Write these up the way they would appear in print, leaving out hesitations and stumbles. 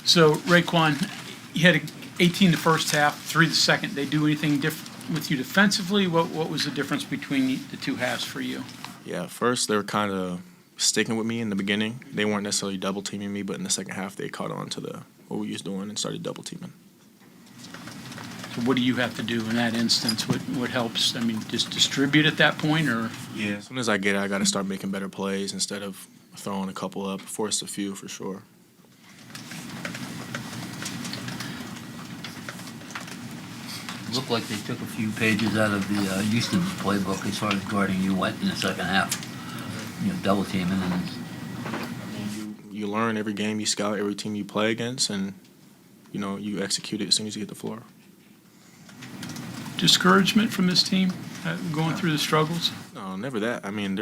So, RaeQuan, you had 18 the first half, 3 the second. They do anything different with you defensively? What was the difference between the two halves for you? Yeah, first they were kind of sticking with me in the beginning. They weren't necessarily double teaming me, but in the second half they caught on to what we was doing and started double teaming. So what do you have to do in that instance? What helps? I mean, just distribute at that point, or? Yeah, as soon as I get it, I got to start making better plays instead of throwing a couple up. Force a few for sure. Looked like they took a few pages out of the Houston playbook as far as guarding you went in the second half. You know, double teaming and. You learn every game you scout, every team you play against, and you execute it as soon as you hit the floor. Discouragement from this team going through the struggles? No, never that. I mean,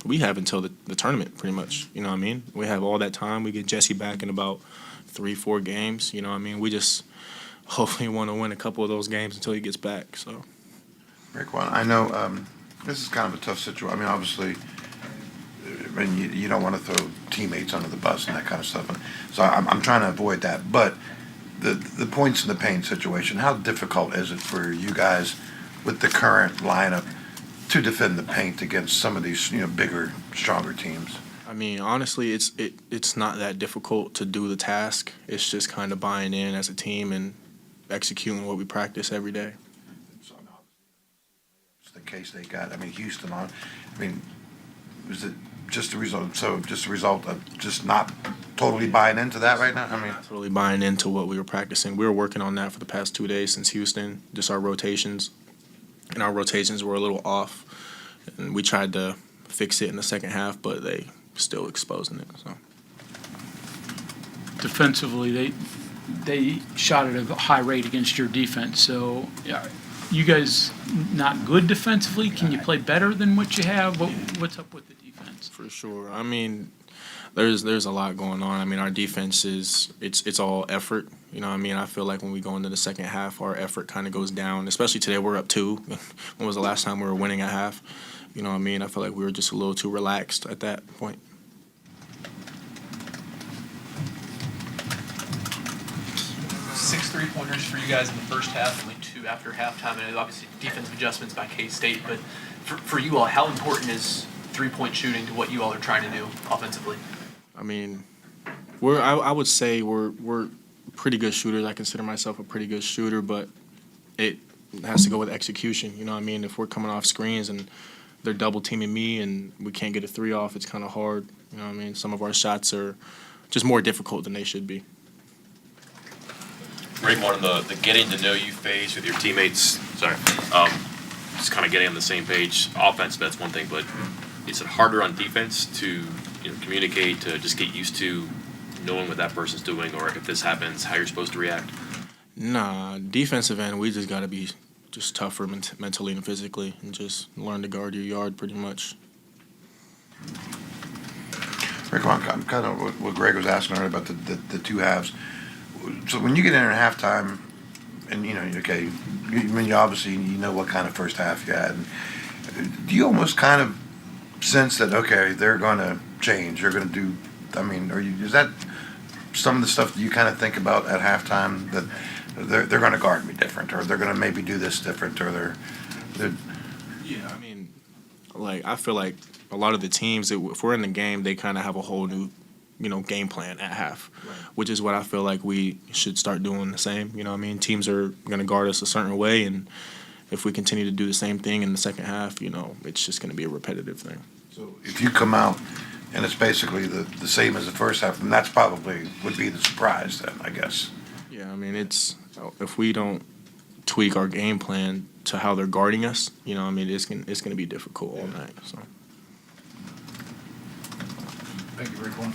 we have until the tournament pretty much. You know what I mean? We have all that time. We get Jesse back in about 3-4 games. You know what I mean? We just hopefully want to win a couple of those games until he gets back. So, RaeQuan, I know this is kind of a tough situation. I mean, obviously, you don't want to throw teammates under the bus and that kind of stuff. So I'm trying to avoid that. But the points in the paint situation, how difficult is it for you guys with the current lineup to defend the paint against some of these bigger, stronger teams? I mean, honestly, it's not that difficult to do the task. It's just kind of buying in as a team and executing what we practice every day. So it's the case they got. I mean, Houston on. I mean, was it just a result? So just a result of just not totally buying into that right now. I mean, totally buying into what we were practicing. We were working on that for the past 2 days since Houston. Just our rotations, and our rotations were a little off, and we tried to fix it in the second half, but they still exposing it. So Defensively, they shot at a high rate against your defense. So, yeah, you guys not good defensively? Can you play better than what you have? What's up with the defense? For sure. I mean, there's a lot going on. I mean, our defense it's all effort. You know what I mean? I feel like when we go into the second half, our effort kind of goes down, especially today. We're up 2. When was the last time we were winning at half? You know what I mean? I feel like we were just a little too relaxed at that point. 6 3-pointers for you guys in the first half, only 2 after halftime, and obviously defensive adjustments by K-State. But for you all, how important is 3-point shooting to what you all are trying to do offensively? I mean, I would say we're pretty good shooters. I consider myself a pretty good shooter, but it has to go with execution. You know what I mean? If we're coming off screens and they're double teaming me and we can't get a 3 off, it's kind of hard. You know what I mean? Some of our shots are just more difficult than they should be. RaeQuan, the getting to know you phase with your teammates, just kind of getting on the same page. Offense, that's one thing, but is it harder on defense to communicate, to just get used to knowing what that person's doing, or if this happens, how you're supposed to react? Nah, defensive end, we just got to be just tougher mentally and physically and just learn to guard your yard pretty much. RaeQuan, kind of what Greg was asking earlier about the two halves. So when you get in at halftime, and you obviously know what kind of first half you had. Do you almost kind of sense that they're going to change? They're going to do. I mean, is that some of the stuff that you kind of think about at halftime, that they're going to guard me different, or they're going to maybe do this different, or they're. Yeah, I mean, I feel like a lot of the teams, if we're in the game, they kind of have a whole new game plan at half, right, which is what I feel like we should start doing the same. You know what I mean? Teams are going to guard us a certain way, and if we continue to do the same thing in the second half, it's just going to be a repetitive thing. So if you come out and it's basically the same as the first half, then that's probably would be the surprise then, I guess. Yeah, I mean, if we don't tweak our game plan to how they're guarding us, it's going to be difficult all night. So. Thank you, RaeQuan.